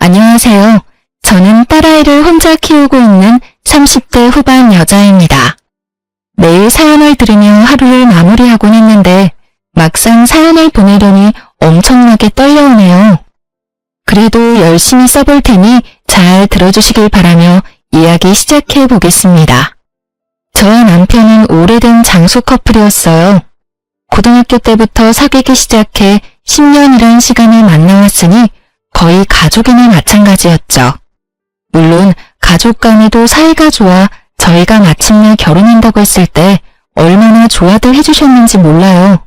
안녕하세요. 저는 딸아이를 혼자 키우고 있는 30대 후반 여자입니다. 매일 사연을 들으며 하루를 마무리하곤 했는데 막상 사연을 보내려니 엄청나게 떨려오네요. 그래도 열심히 써볼 테니 잘 들어주시길 바라며 이야기 시작해 보겠습니다. 저와 남편은 오래된 장수 커플이었어요. 고등학교 때부터 사귀기 시작해 10년이란 시간을 만나왔으니 거의 가족이나 마찬가지였죠. 물론 가족 간에도 사이가 좋아 저희가 마침내 결혼한다고 했을 때 얼마나 좋아들 해주셨는지 몰라요.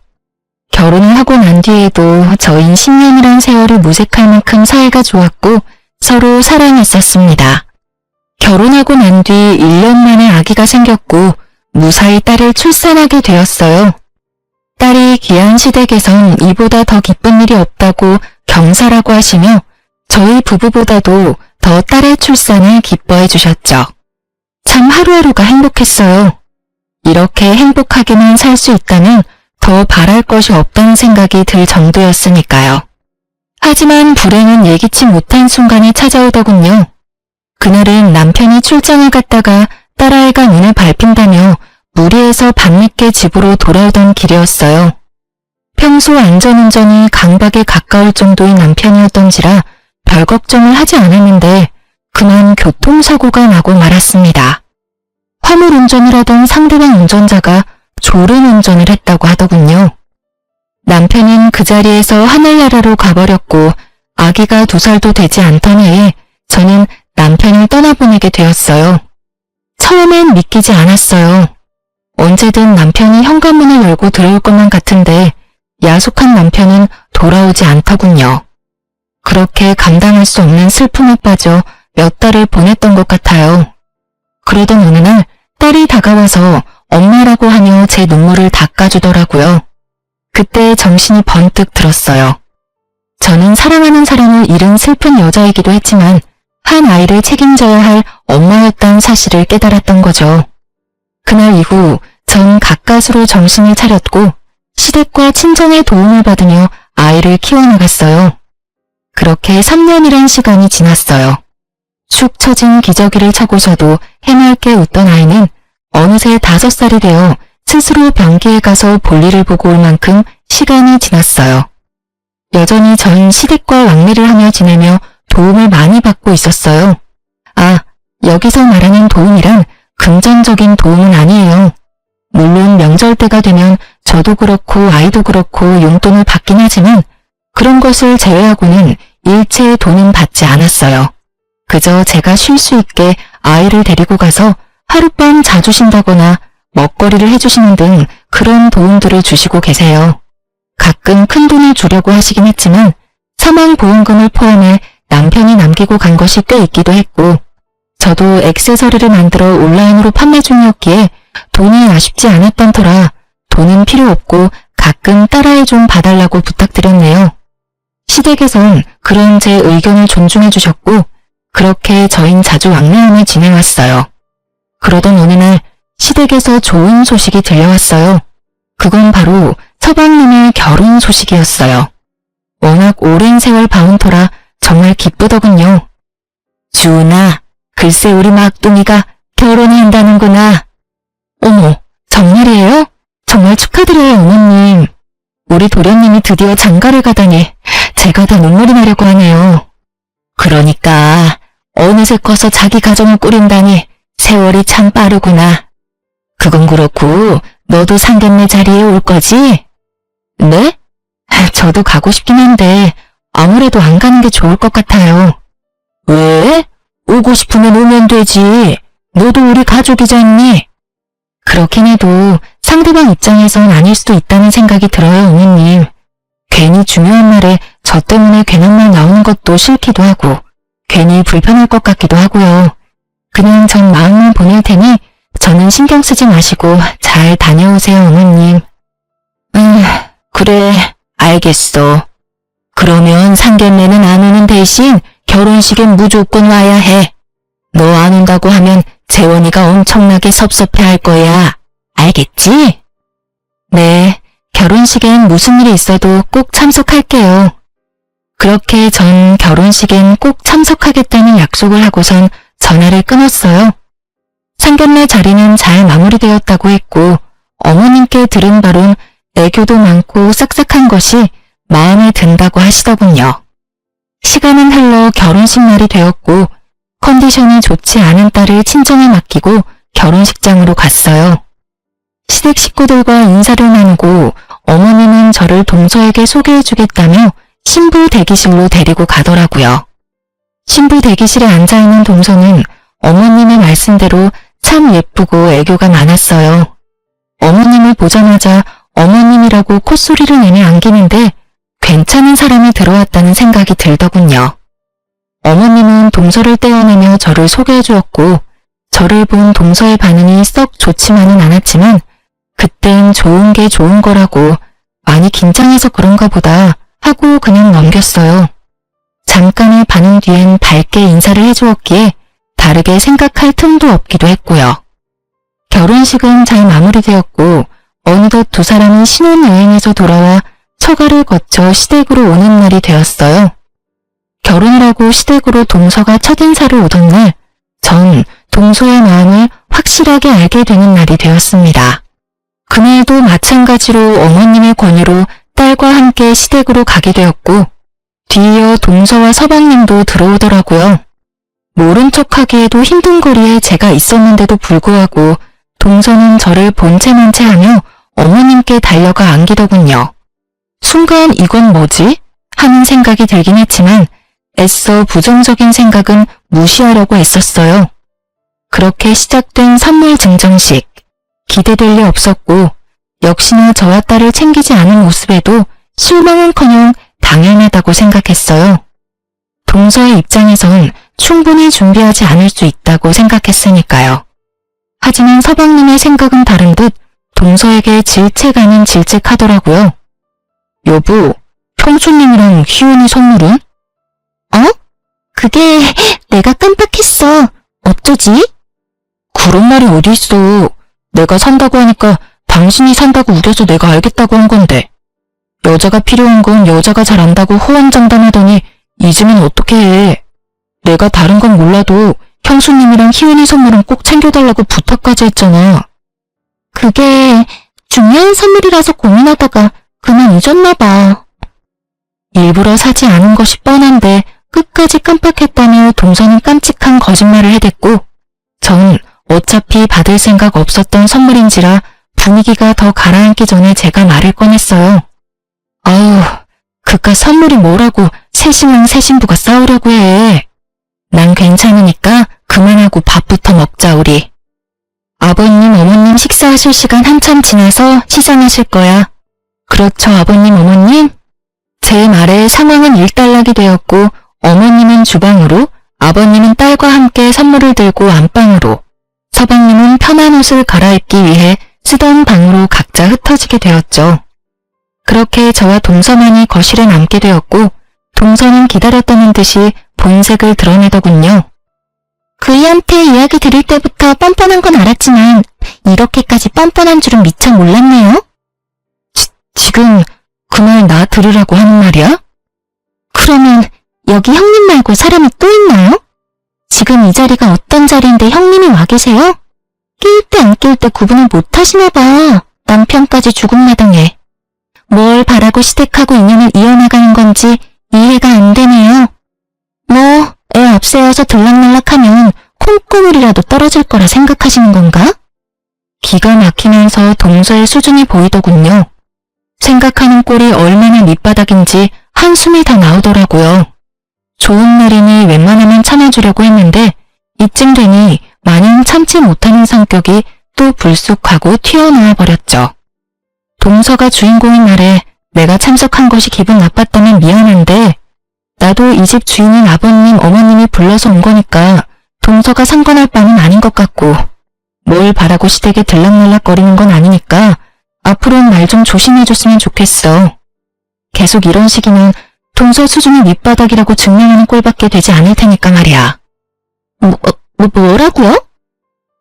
결혼을 하고 난 뒤에도 저희는 10년이란 세월이 무색할 만큼 사이가 좋았고 서로 사랑했었습니다. 결혼하고 난 뒤 1년 만에 아기가 생겼고 무사히 딸을 출산하게 되었어요. 딸이 귀한 시댁에선 이보다 더 기쁜 일이 없다고 경사라고 하시며 저희 부부보다도 더 딸의 출산을 기뻐해 주셨죠. 참 하루하루가 행복했어요. 이렇게 행복하게만 살 수 있다면 더 바랄 것이 없다는 생각이 들 정도였으니까요. 하지만 불행은 예기치 못한 순간이 찾아오더군요. 그날은 남편이 출장을 갔다가 딸아이가 눈을 밟힌다며 무리해서 밤늦게 집으로 돌아오던 길이었어요. 평소 안전운전이 강박에 가까울 정도의 남편이었던지라 별 걱정을 하지 않았는데 그만 교통사고가 나고 말았습니다. 화물 운전을 하던 상대방 운전자가 졸음 운전을 했다고 하더군요. 남편은 그 자리에서 하늘나라로 가버렸고 아기가 2살도 되지 않던 해에 저는 남편을 떠나보내게 되었어요. 처음엔 믿기지 않았어요. 언제든 남편이 현관문을 열고 들어올 것만 같은데 야속한 남편은 돌아오지 않더군요. 그렇게 감당할 수 없는 슬픔에 빠져 몇 달을 보냈던 것 같아요. 그러던 어느 날 딸이 다가와서 엄마라고 하며 제 눈물을 닦아주더라고요. 그때 정신이 번뜩 들었어요. 저는 사랑하는 사람을 잃은 슬픈 여자이기도 했지만 한 아이를 책임져야 할 엄마였다는 사실을 깨달았던 거죠. 그날 이후 전 가까스로 정신을 차렸고 시댁과 친정의 도움을 받으며 아이를 키워나갔어요. 그렇게 3년이란 시간이 지났어요. 축 처진 기저귀를 차고서도 해맑게 웃던 아이는 어느새 5살이 되어 스스로 변기에 가서 볼일을 보고 올 만큼 시간이 지났어요. 여전히 전 시댁과 왕래를 하며 지내며 도움을 많이 받고 있었어요. 여기서 말하는 도움이란 금전적인 도움은 아니에요. 물론 명절 때가 되면 저도 그렇고 아이도 그렇고 용돈을 받긴 하지만 그런 것을 제외하고는 일체의 돈은 받지 않았어요. 그저 제가 쉴 수 있게 아이를 데리고 가서 하룻밤 자주신다거나 먹거리를 해주시는 등 그런 도움들을 주시고 계세요. 가끔 큰돈을 주려고 하시긴 했지만 사망보험금을 포함해 남편이 남기고 간 것이 꽤 있기도 했고 저도 액세서리를 만들어 온라인으로 판매 중이었기에 돈이 아쉽지 않았던 터라 돈은 필요 없고 가끔 딸아이 좀 봐달라고 부탁드렸네요. 시댁에선 그런 제 의견을 존중해 주셨고 그렇게 저흰 자주 왕래하며 지내왔어요. 그러던 어느 날 시댁에서 좋은 소식이 들려왔어요. 그건 바로 서방님의 결혼 소식이었어요. 워낙 오랜 세월 봐온 터라 정말 기쁘더군요. 주은아, 글쎄 우리 막둥이가 결혼한다는구나. 어머, 정말이에요? 정말 축하드려요, 어머님. 우리 도련님이 드디어 장가를 가다니 제가 다 눈물이 나려고 하네요. 그러니까 어느새 커서 자기 가정을 꾸린다니 세월이 참 빠르구나. 그건 그렇고 너도 상견례 자리에 올 거지? 네? 저도 가고 싶긴 한데 아무래도 안 가는 게 좋을 것 같아요. 왜? 오고 싶으면 오면 되지. 너도 우리 가족이잖니. 그렇긴 해도 상대방 입장에선 아닐 수도 있다는 생각이 들어요, 어머님. 괜히 중요한 날에 저 때문에 괜한 말 나오는 것도 싫기도 하고 괜히 불편할 것 같기도 하고요. 그냥 전 마음만 보낼 테니 저는 신경 쓰지 마시고 잘 다녀오세요, 어머님. 그래, 알겠어. 그러면 상견례는 안 오는 대신 결혼식엔 무조건 와야 해. 너 안 온다고 하면 재원이가 엄청나게 섭섭해할 거야. 알겠지? 네, 결혼식엔 무슨 일이 있어도 꼭 참석할게요. 그렇게 전 결혼식엔 꼭 참석하겠다는 약속을 하고선 전화를 끊었어요. 상견례 자리는 잘 마무리되었다고 했고 어머님께 들은 바론 애교도 많고 싹싹한 것이 마음에 든다고 하시더군요. 시간은 흘러 결혼식 날이 되었고 컨디션이 좋지 않은 딸을 친정에 맡기고 결혼식장으로 갔어요. 시댁 식구들과 인사를 나누고 어머님은 저를 동서에게 소개해주겠다며 신부 대기실로 데리고 가더라고요. 신부 대기실에 앉아있는 동서는 어머님의 말씀대로 참 예쁘고 애교가 많았어요. 어머님을 보자마자 어머님이라고 콧소리를 내며 안기는데 괜찮은 사람이 들어왔다는 생각이 들더군요. 어머님은 동서를 떼어내며 저를 소개해 주었고 저를 본 동서의 반응이 썩 좋지만은 않았지만 그땐 좋은 게 좋은 거라고 많이 긴장해서 그런가 보다 하고 그냥 넘겼어요. 잠깐의 반응 뒤엔 밝게 인사를 해주었기에 다르게 생각할 틈도 없기도 했고요. 결혼식은 잘 마무리되었고 어느덧 두 사람이 신혼여행에서 돌아와 처가를 거쳐 시댁으로 오는 날이 되었어요. 결혼을 하고 시댁으로 동서가 첫인사를 오던 날, 전 동서의 마음을 확실하게 알게 되는 날이 되었습니다. 그날도 마찬가지로 어머님의 권유로 딸과 함께 시댁으로 가게 되었고 뒤이어 동서와 서방님도 들어오더라고요. 모른 척하기에도 힘든 거리에 제가 있었는데도 불구하고 동서는 저를 본체만 채하며 어머님께 달려가 안기더군요. 순간 이건 뭐지? 하는 생각이 들긴 했지만 애써 부정적인 생각은 무시하려고 애썼어요. 그렇게 시작된 선물 증정식. 기대될 리 없었고 역시나 저와 딸을 챙기지 않은 모습에도 실망은커녕 당연하다고 생각했어요. 동서의 입장에선 충분히 준비하지 않을 수 있다고 생각했으니까요. 하지만 서방님의 생각은 다른 듯 동서에게 질책 아닌 질책하더라고요. 여보, 형수님이랑 희은이 선물은? 그게 내가 깜빡했어. 어쩌지? 그런 말이 어디 있어. 내가 산다고 하니까 당신이 산다고 우겨서 내가 알겠다고 한 건데. 여자가 필요한 건 여자가 잘 안다고 호언장담하더니 잊으면 어떻게 해. 내가 다른 건 몰라도 형수님이랑 희은이 선물은 꼭 챙겨달라고 부탁까지 했잖아. 그게 중요한 선물이라서 고민하다가 그만 잊었나 봐. 일부러 사지 않은 것이 뻔한데 끝까지 깜빡했다며 동서는 깜찍한 거짓말을 해댔고 전 어차피 받을 생각 없었던 선물인지라 분위기가 더 가라앉기 전에 제가 말을 꺼냈어요. 아우, 그깟 선물이 뭐라고 새 신랑 새 신부가 싸우려고 해. 난 괜찮으니까 그만하고 밥부터 먹자 우리. 아버님 어머님 식사하실 시간 한참 지나서 시장하실 거야. 그렇죠 아버님 어머님? 제 말에 상황은 일단락이 되었고 어머님은 주방으로, 아버님은 딸과 함께 선물을 들고 안방으로, 서방님은 편한 옷을 갈아입기 위해 쓰던 방으로 각자 흩어지게 되었죠. 그렇게 저와 동서만이 거실에 남게 되었고 동서는 기다렸다는 듯이 본색을 드러내더군요. 그이한테 이야기 들을 때부터 뻔뻔한 건 알았지만 이렇게까지 뻔뻔한 줄은 미처 몰랐네요. 지금 그 말 나 들으라고 하는 말이야? 그러면 여기 형님 말고 사람이 또 있나요? 지금 이 자리가 어떤 자리인데 형님이 와 계세요? 낄 때 안 낄 때 구분을 못 하시나 봐. 남편까지 죽음마당에. 뭘 바라고 시댁하고 인연을 이어나가는 건지 이해가 안 되네요. 뭐 애 앞세워서 들락날락하면 콩고물이라도 떨어질 거라 생각하시는 건가? 기가 막히면서 동서의 수준이 보이더군요. 생각하는 꼴이 얼마나 밑바닥인지 한숨이 다 나오더라고요. 좋은 날이니 웬만하면 참아주려고 했는데 이쯤 되니 마냥 참지 못하는 성격이 또 불쑥하고 튀어나와 버렸죠. 동서가 주인공인 날에 내가 참석한 것이 기분 나빴다면 미안한데 나도 이 집 주인인 아버님, 어머님이 불러서 온 거니까 동서가 상관할 바는 아닌 것 같고 뭘 바라고 시댁에 들락날락거리는 건 아니니까 앞으로는 말 좀 조심해줬으면 좋겠어. 계속 이런 식이면 동서 수준이 밑바닥이라고 증명하는 꼴밖에 되지 않을 테니까 말이야. 뭐라고요?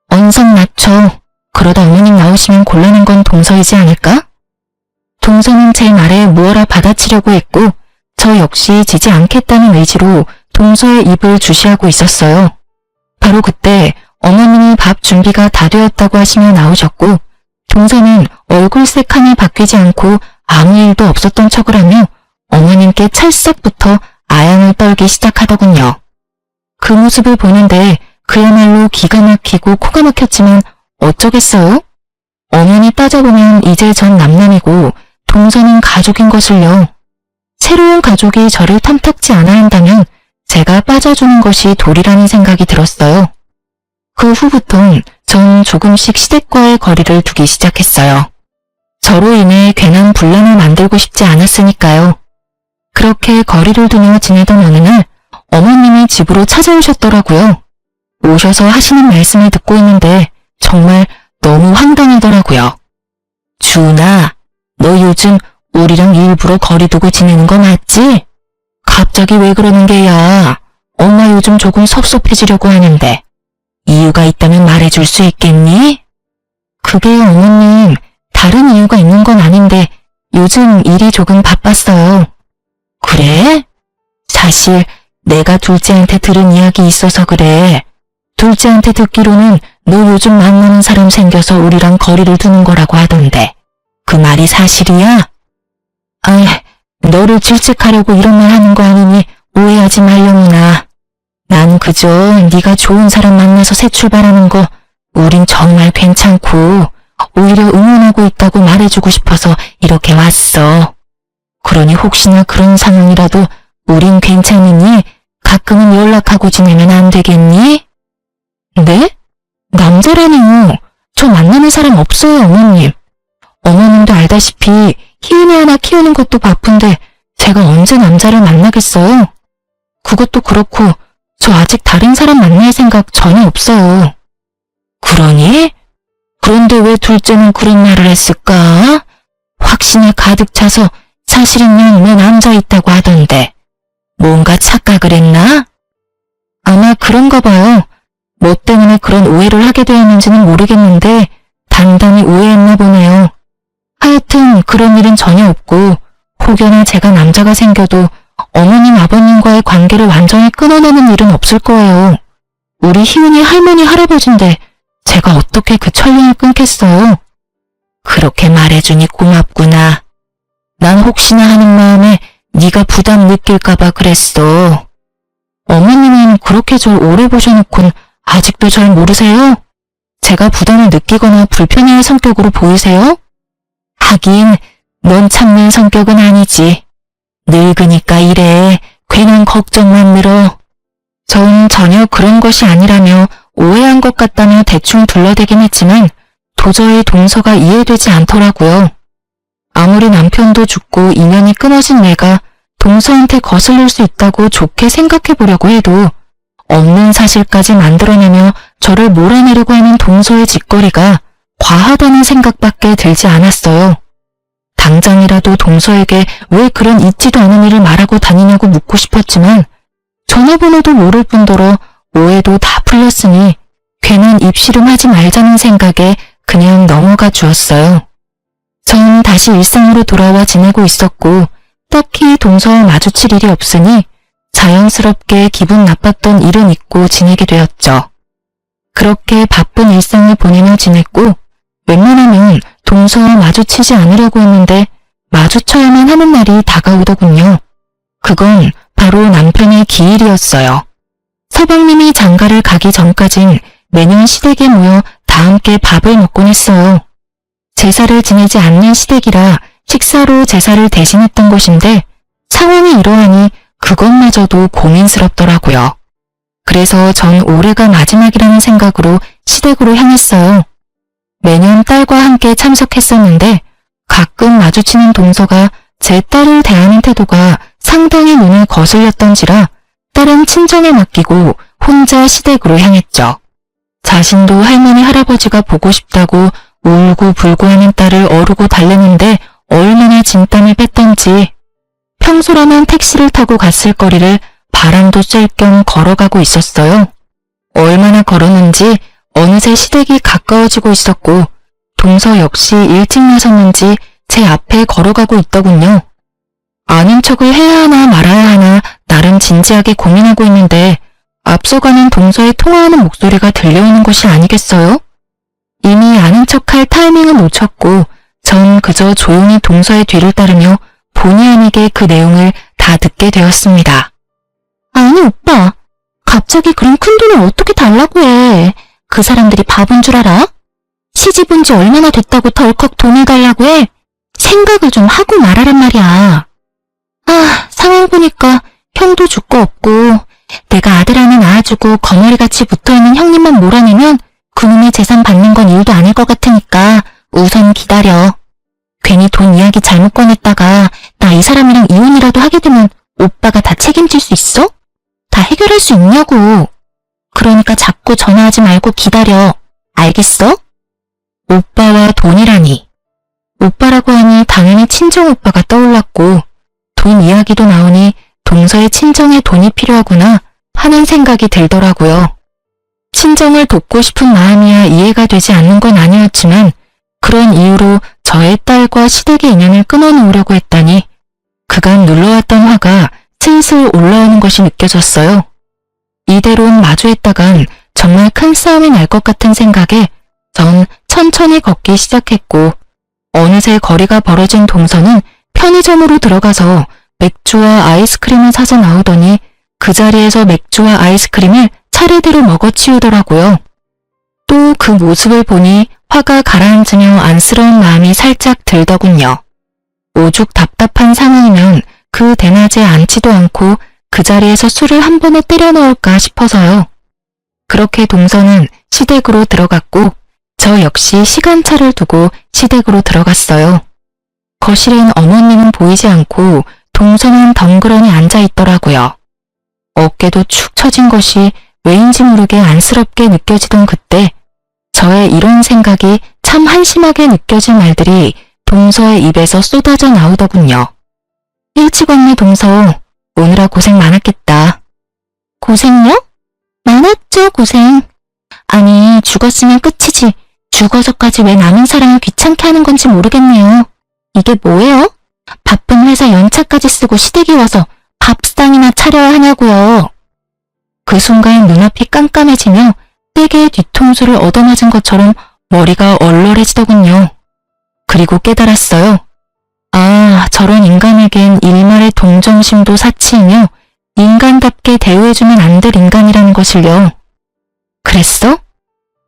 언성 낮춰. 그러다 어머님 나오시면 곤란한 건 동서이지 않을까? 동서는 제 말에 무어라 받아치려고 했고 저 역시 지지 않겠다는 의지로 동서의 입을 주시하고 있었어요. 바로 그때 어머님이 밥 준비가 다 되었다고 하시며 나오셨고 동서는 얼굴색 하나 바뀌지 않고 아무 일도 없었던 척을 하며 어머님께 찰싹부터 아양을 떨기 시작하더군요. 그 모습을 보는데 그야말로 기가 막히고 코가 막혔지만 어쩌겠어요? 엄연히 따져보면 이제 전 남남이고 동서는 가족인 것을요. 새로운 가족이 저를 탐탁지 않아 한다면 제가 빠져주는 것이 도리라는 생각이 들었어요. 그 후부터 전 조금씩 시댁과의 거리를 두기 시작했어요. 저로 인해 괜한 분란을 만들고 싶지 않았으니까요. 그렇게 거리를 두며 지내던 어느 날 어머님이 집으로 찾아오셨더라고요. 오셔서 하시는 말씀을 듣고 있는데 정말 너무 황당하더라고요. 주은아, 너 요즘 우리랑 일부러 거리 두고 지내는 거 맞지? 갑자기 왜 그러는 게야? 엄마 요즘 조금 섭섭해지려고 하는데 이유가 있다면 말해줄 수 있겠니? 그게요, 어머님. 다른 이유가 있는 건 아닌데 요즘 일이 조금 바빴어요. 그래? 사실 내가 둘째한테 들은 이야기 있어서 그래. 둘째한테 듣기로는 너 요즘 만나는 사람 생겨서 우리랑 거리를 두는 거라고 하던데 그 말이 사실이야? 아이, 너를 질책하려고 이런 말 하는 거 아니니 오해하지 말려무나. 난 그저 네가 좋은 사람 만나서 새 출발하는 거 우린 정말 괜찮고 오히려 응원하고 있다고 말해주고 싶어서 이렇게 왔어. 그러니 혹시나 그런 상황이라도 우린 괜찮으니 가끔은 연락하고 지내면 안 되겠니? 네? 남자라니요. 저 만나는 사람 없어요, 어머님. 어머님도 알다시피 희은이 하나 키우는 것도 바쁜데 제가 언제 남자를 만나겠어요? 그것도 그렇고 저 아직 다른 사람 만날 생각 전혀 없어요. 그러니? 그런데 왜 둘째는 그런 말을 했을까? 확신에 가득 차서 사실이면 내 남자 있다고 하던데 뭔가 착각을 했나? 아마 그런가 봐요. 뭐 때문에 그런 오해를 하게 되었는지는 모르겠는데 단단히 오해했나 보네요. 하여튼 그런 일은 전혀 없고 혹여나 제가 남자가 생겨도 어머님 아버님과의 관계를 완전히 끊어내는 일은 없을 거예요. 우리 희은이 할머니 할아버지인데 제가 어떻게 그 천륜을 끊겠어요? 그렇게 말해주니 고맙구나. 난 혹시나 하는 마음에 네가 부담 느낄까봐 그랬어. 어머님은 그렇게 절 오래 보셔놓곤 아직도 절 모르세요? 제가 부담을 느끼거나 불편해할 성격으로 보이세요? 하긴 넌 참는 성격은 아니지. 늙으니까 이래. 괜한 걱정만 늘어. 전 전혀 그런 것이 아니라며 오해한 것 같다며 대충 둘러대긴 했지만 도저히 동서가 이해되지 않더라고요. 아무리 남편도 죽고 인연이 끊어진 내가 동서한테 거슬릴 수 있다고 좋게 생각해보려고 해도 없는 사실까지 만들어내며 저를 몰아내려고 하는 동서의 짓거리가 과하다는 생각밖에 들지 않았어요. 당장이라도 동서에게 왜 그런 있지도 않은 일을 말하고 다니냐고 묻고 싶었지만 전화번호도 모를 뿐더러 오해도 다 풀렸으니 괜한 입씨름하지 말자는 생각에 그냥 넘어가 주었어요. 전 다시 일상으로 돌아와 지내고 있었고 딱히 동서와 마주칠 일이 없으니 자연스럽게 기분 나빴던 일은 잊고 지내게 되었죠. 그렇게 바쁜 일상을 보내며 지냈고 웬만하면 동서와 마주치지 않으려고 했는데 마주쳐야만 하는 날이 다가오더군요. 그건 바로 남편의 기일이었어요. 서방님이 장가를 가기 전까진 매년 시댁에 모여 다 함께 밥을 먹곤 했어요. 제사를 지내지 않는 시댁이라 식사로 제사를 대신했던 것인데 상황이 이러하니 그것마저도 고민스럽더라고요. 그래서 전 올해가 마지막이라는 생각으로 시댁으로 향했어요. 매년 딸과 함께 참석했었는데 가끔 마주치는 동서가 제 딸을 대하는 태도가 상당히 눈에 거슬렸던지라 딸은 친정에 맡기고 혼자 시댁으로 향했죠. 자신도 할머니 할아버지가 보고 싶다고 울고 불고 하는 딸을 어르고 달래는데 얼마나 진땀을 뺐던지 평소라면 택시를 타고 갔을 거리를 바람도 쐴 겸 걸어가고 있었어요. 얼마나 걸었는지 어느새 시댁이 가까워지고 있었고 동서 역시 일찍 나섰는지 제 앞에 걸어가고 있더군요. 아는 척을 해야 하나 말아야 하나 나름 진지하게 고민하고 있는데 앞서가는 동서의 통화하는 목소리가 들려오는 것이 아니겠어요? 이미 아는 척할 타이밍을 놓쳤고 전 그저 조용히 동서의 뒤를 따르며 본의 아니게 그 내용을 다 듣게 되었습니다. 아니 오빠, 갑자기 그런 큰돈을 어떻게 달라고 해. 그 사람들이 바본 줄 알아? 시집 온 지 얼마나 됐다고 덜컥 돈을 달라고 해. 생각을 좀 하고 말하란 말이야. 아, 상황 보니까 형도 줄 거 없고 내가 아들 하나 낳아주고 거머리같이 붙어있는 형님만 몰아내면 그놈의 재산 받는 건 일도 아닐 것 같으니까 우선 기다려. 괜히 돈 이야기 잘못 꺼냈다가 나 이 사람이랑 이혼이라도 하게 되면 오빠가 다 책임질 수 있어? 다 해결할 수 있냐고. 그러니까 자꾸 전화하지 말고 기다려. 알겠어? 오빠와 돈이라니. 오빠라고 하니 당연히 친정오빠가 떠올랐고 돈 이야기도 나오니 동서의 친정에 돈이 필요하구나 하는 생각이 들더라고요. 친정을 돕고 싶은 마음이야 이해가 되지 않는 건 아니었지만 그런 이유로 저의 딸과 시댁의 인연을 끊어놓으려고 했다니 그간 눌러왔던 화가 슬슬 올라오는 것이 느껴졌어요. 이대로 마주했다간 정말 큰 싸움이 날 것 같은 생각에 전 천천히 걷기 시작했고 어느새 거리가 벌어진 동서는 편의점으로 들어가서 맥주와 아이스크림을 사서 나오더니 그 자리에서 맥주와 아이스크림을 차례대로 먹어치우더라고요. 또 그 모습을 보니 화가 가라앉으며 안쓰러운 마음이 살짝 들더군요. 오죽 답답한 상황이면 그 대낮에 앉지도 않고 그 자리에서 술을 한 번에 때려 넣을까 싶어서요. 그렇게 동서는 시댁으로 들어갔고 저 역시 시간차를 두고 시댁으로 들어갔어요. 거실엔 어머니는 보이지 않고 동서는 덩그러니 앉아있더라고요. 어깨도 축 처진 것이 왜인지 모르게 안쓰럽게 느껴지던 그때 저의 이런 생각이 참 한심하게 느껴질 말들이 동서의 입에서 쏟아져 나오더군요. 일찍 왔네 동서. 오느라 고생 많았겠다. 고생요? 많았죠 고생. 아니 죽었으면 끝이지. 죽어서까지 왜 남은 사람을 귀찮게 하는 건지 모르겠네요. 이게 뭐예요? 바쁜 회사 연차까지 쓰고 시댁이 와서 밥상이나 차려야 하냐고요. 그 순간 눈앞이 깜깜해지며 세게의 뒤통수를 얻어맞은 것처럼 머리가 얼얼해지더군요. 그리고 깨달았어요. 아, 저런 인간에겐 일말의 동정심도 사치이며 인간답게 대우해주면 안 될 인간이라는 것을요. 그랬어?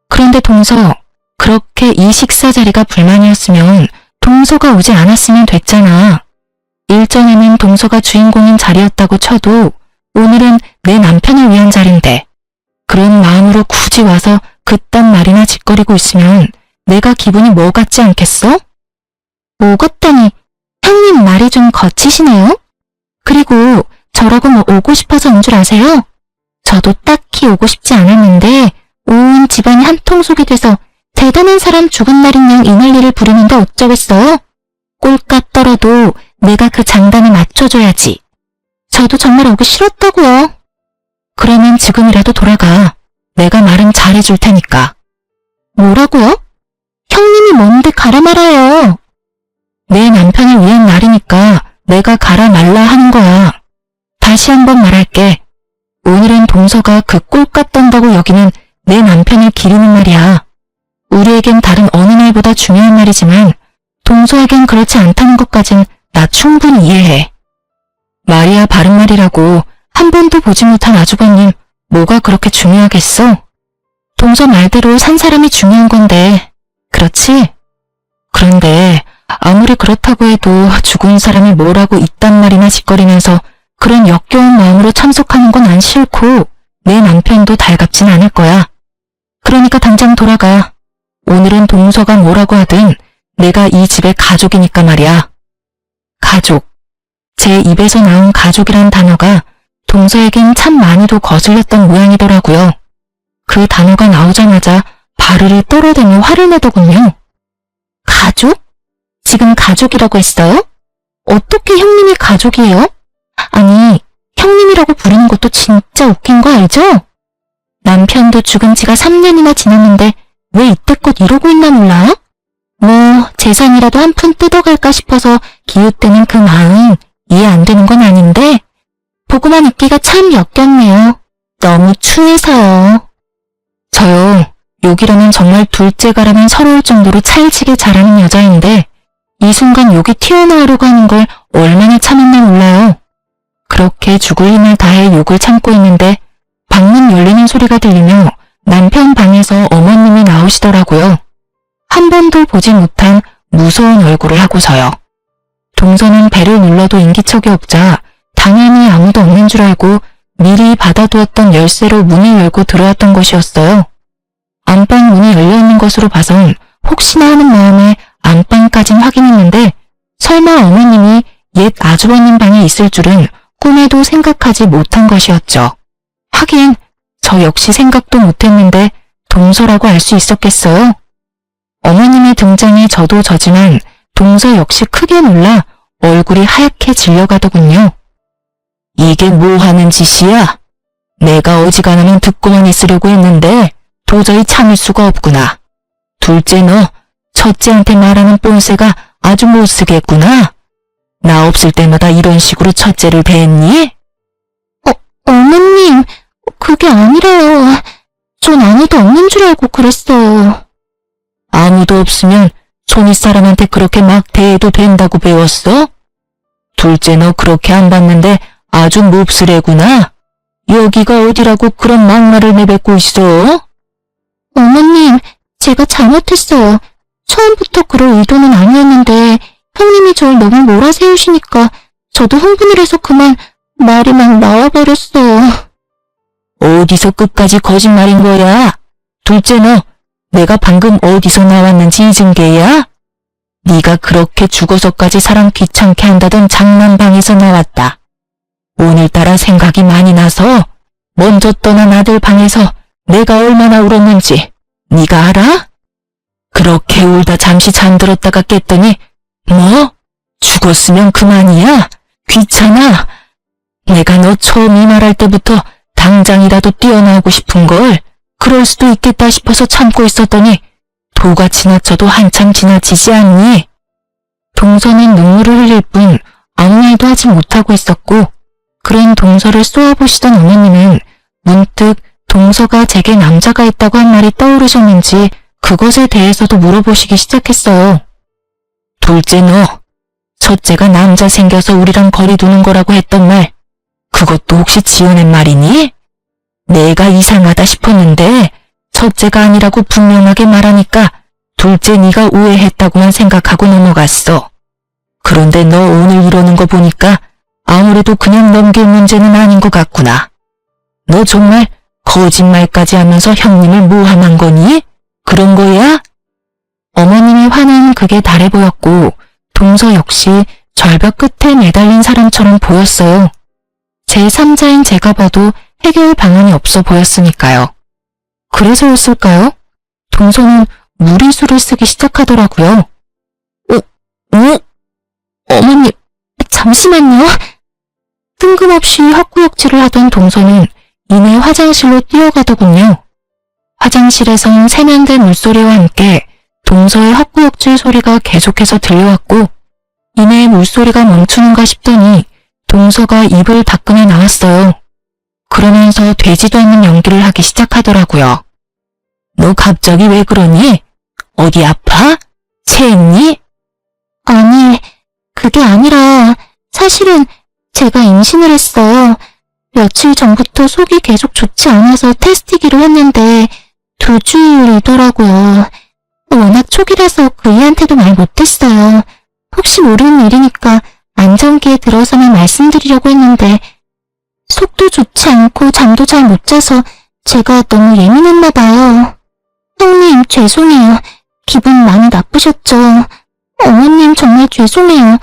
그런데 동서, 그렇게 이 식사 자리가 불만이었으면 동서가 오지 않았으면 됐잖아. 일전에는 동서가 주인공인 자리였다고 쳐도 오늘은 내 남편을 위한 자리인데 그런 마음으로 굳이 와서 그딴 말이나 짓거리고 있으면 내가 기분이 뭐 같지 않겠어? 뭐 같다니, 형님 말이 좀 거치시네요? 그리고 저라고 뭐 오고 싶어서 온 줄 아세요? 저도 딱히 오고 싶지 않았는데 온 집안이 한통속이 돼서 대단한 사람 죽은 날인 양 이 난리를 부르는데 어쩌겠어요? 꼴값 떨어도 내가 그 장단에 맞춰줘야지. 저도 정말 오기 싫었다고요. 그러면 지금이라도 돌아가. 내가 말은 잘해줄 테니까. 뭐라고요? 형님이 뭔데 가라 말아요. 내 남편을 위한 날이니까 내가 가라 말라 하는 거야. 다시 한번 말할게. 오늘은 동서가 그 꼴값 떤다고 여기는 내 남편을 기리는 날이야. 우리에겐 다른 어느 날보다 중요한 날이지만 동서에겐 그렇지 않다는 것까진 나 충분히 이해해. 말이야 바른 말이라고 한 번도 보지 못한 아주버님 뭐가 그렇게 중요하겠어? 동서 말대로 산 사람이 중요한 건데 그렇지? 그런데 아무리 그렇다고 해도 죽은 사람이 뭐라고 이딴 말이나 짓거리면서 그런 역겨운 마음으로 참석하는 건 안 싫고 내 남편도 달갑진 않을 거야. 그러니까 당장 돌아가. 오늘은 동서가 뭐라고 하든 내가 이 집의 가족이니까 말이야. 가족. 제 입에서 나온 가족이란 단어가 동서에겐 참 많이도 거슬렸던 모양이더라고요. 그 단어가 나오자마자 바르르 떨어대며 화를 내더군요. 가족? 지금 가족이라고 했어요? 어떻게 형님이 가족이에요? 아니, 형님이라고 부르는 것도 진짜 웃긴 거 알죠? 남편도 죽은 지가 3년이나 지났는데 왜 이때껏 이러고 있나 몰라? 뭐 재산이라도 한 푼 뜯어갈까 싶어서 기웃대는 그 마음 이해 안 되는 건 아닌데 보고만 있기가 참 역겹네요. 너무 추해서요. 저요, 욕이라면 정말 둘째가라면 서러울 정도로 차일치게 잘하는 여자인데 이 순간 욕이 튀어나오려고 하는 걸 얼마나 참았나 몰라요. 그렇게 죽을 힘을 다해 욕을 참고 있는데 방문 열리는 소리가 들리며 남편 방에서 어머님이 나오시더라고요. 한 번도 보지 못한 무서운 얼굴을 하고서요. 동서는 배를 눌러도 인기척이 없자 당연히 아무도 없는 줄 알고 미리 받아두었던 열쇠로 문을 열고 들어왔던 것이었어요. 안방 문이 열려있는 것으로 봐선 혹시나 하는 마음에 안방까진 확인했는데 설마 어머님이 옛 아주버님 방에 있을 줄은 꿈에도 생각하지 못한 것이었죠. 하긴 저 역시 생각도 못했는데 동서라고 알 수 있었겠어요? 어머님의 등장에 저도 저지만 동서 역시 크게 놀라 얼굴이 하얗게 질려가더군요. 이게 뭐 하는 짓이야? 내가 어지간하면 듣고만 있으려고 했는데 도저히 참을 수가 없구나. 둘째 너 첫째한테 말하는 뽐새가 아주 못쓰겠구나. 나 없을 때마다 이런 식으로 첫째를 뱉니? 어머님, 그게 아니라요. 전 아무도 없는 줄 알고 그랬어요. 아무도 없으면 손윗 사람한테 그렇게 막 대해도 된다고 배웠어? 둘째 너 그렇게 안 봤는데 아주 몹쓸애구나. 여기가 어디라고 그런 막말을 내뱉고 있어? 어머님, 제가 잘못했어요. 처음부터 그럴 의도는 아니었는데 형님이 저를 너무 몰아세우시니까 저도 흥분을 해서 그만 말이 막 나와버렸어요. 어디서 끝까지 거짓말인 거야? 둘째 너, 내가 방금 어디서 나왔는지 잊은 게야? 네가 그렇게 죽어서까지 사람 귀찮게 한다던 장난방에서 나왔다. 오늘따라 생각이 많이 나서 먼저 떠난 아들 방에서 내가 얼마나 울었는지 네가 알아? 그렇게 울다 잠시 잠들었다가 깼더니 뭐? 죽었으면 그만이야? 귀찮아? 내가 너 처음 이 말할 때부터 당장이라도 뛰어나오고 싶은걸 그럴 수도 있겠다 싶어서 참고 있었더니 도가 지나쳐도 한참 지나치지 않니? 동서는 눈물을 흘릴 뿐 아무 말도 하지 못하고 있었고 그런 동서를 쏘아보시던 어머님은 문득 동서가 제게 남자가 있다고 한 말이 떠오르셨는지 그것에 대해서도 물어보시기 시작했어요. 둘째 너, 첫째가 남자 생겨서 우리랑 거리 두는 거라고 했던 말, 그것도 혹시 지어낸 말이니? 내가 이상하다 싶었는데 첫째가 아니라고 분명하게 말하니까 둘째 네가 오해했다고만 생각하고 넘어갔어. 그런데 너 오늘 이러는 거 보니까 아무래도 그냥 넘길 문제는 아닌 것 같구나. 너 정말 거짓말까지 하면서 형님을 모함한 거니? 그런 거야? 어머님의 화는 극에 달해 보였고 동서 역시 절벽 끝에 매달린 사람처럼 보였어요. 제3자인 제가 봐도 해결 방안이 없어 보였으니까요. 그래서였을까요? 동서는 무리수를 쓰기 시작하더라고요. 어머님, 잠시만요. 뜬금없이 헛구역질을 하던 동서는 이내 화장실로 뛰어가더군요. 화장실에선 세면대 물소리와 함께 동서의 헛구역질 소리가 계속해서 들려왔고 이내 물소리가 멈추는가 싶더니 동서가 입을 닦으며 나왔어요. 그러면서 되지도 않는 연기를 하기 시작하더라고요. 너 갑자기 왜 그러니? 어디 아파? 체했니? 아니, 그게 아니라 사실은 제가 임신을 했어요. 며칠 전부터 속이 계속 좋지 않아서 테스트기로 했는데 2주일이더라고요. 워낙 초기라서 그이한테도 말 못했어요. 혹시 모르는 일이니까 안정기에 들어서만 말씀드리려고 했는데 속도 좋지 않고 잠도 잘 못 자서 제가 너무 예민했나 봐요. 형님 죄송해요. 기분 많이 나쁘셨죠? 어머님 정말 죄송해요.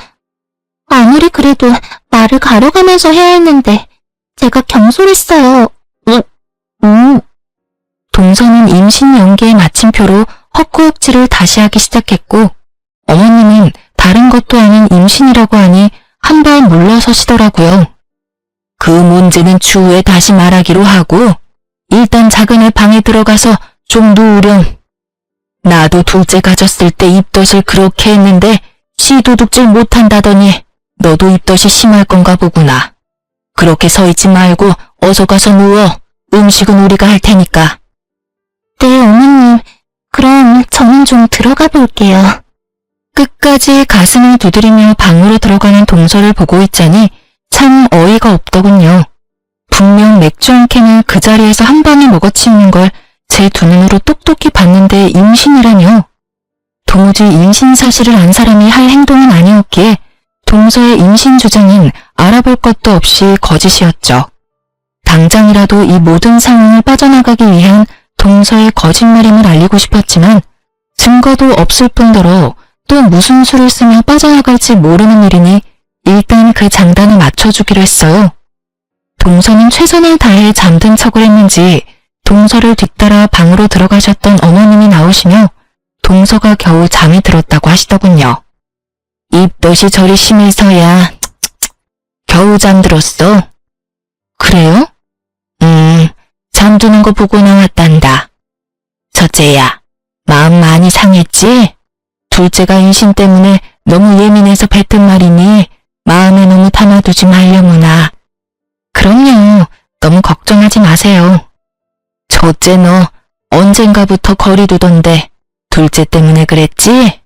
아무리 그래도 말을 가려가면서 해야 했는데 제가 경솔했어요. 동서는 임신 연기의 마침표로 헛구역질을 다시 하기 시작했고 어머님은 다른 것도 아닌 임신이라고 하니 한 발 물러서시더라고요. 그 문제는 추후에 다시 말하기로 하고 일단 작은 애 방에 들어가서 좀 누우렴. 나도 둘째 가졌을 때 입덧을 그렇게 했는데 씨도둑질 못한다더니 너도 입덧이 심할 건가 보구나. 그렇게 서 있지 말고 어서 가서 누워. 음식은 우리가 할 테니까. 네, 어머님. 그럼 저는 좀 들어가 볼게요. 끝까지 가슴을 두드리며 방으로 들어가는 동서를 보고 있자니 참 어이가 없더군요. 분명 맥주 한 캔을 그 자리에서 한 방에 먹어치우는 걸 제 두 눈으로 똑똑히 봤는데 임신이라뇨. 도무지 임신 사실을 안 사람이 할 행동은 아니었기에 동서의 임신 주장은 알아볼 것도 없이 거짓이었죠. 당장이라도 이 모든 상황을 빠져나가기 위한 동서의 거짓말임을 알리고 싶었지만 증거도 없을 뿐더러 또 무슨 수를 쓰며 빠져나갈지 모르는 일이니 일단 그 장단을 맞춰주기로 했어요. 동서는 최선을 다해 잠든 척을 했는지 동서를 뒤따라 방으로 들어가셨던 어머님이 나오시며 동서가 겨우 잠이 들었다고 하시더군요. 입덧이 저리 심해서야 겨우 잠들었어. 그래요? 잠드는 거 보고 나왔단다. 첫째야, 마음 많이 상했지? 둘째가 임신 때문에 너무 예민해서 뱉은 말이니 마음에 너무 담아두지 말려무나. 그럼요. 너무 걱정하지 마세요. 첫째 너 언젠가부터 거리 두던데 둘째 때문에 그랬지?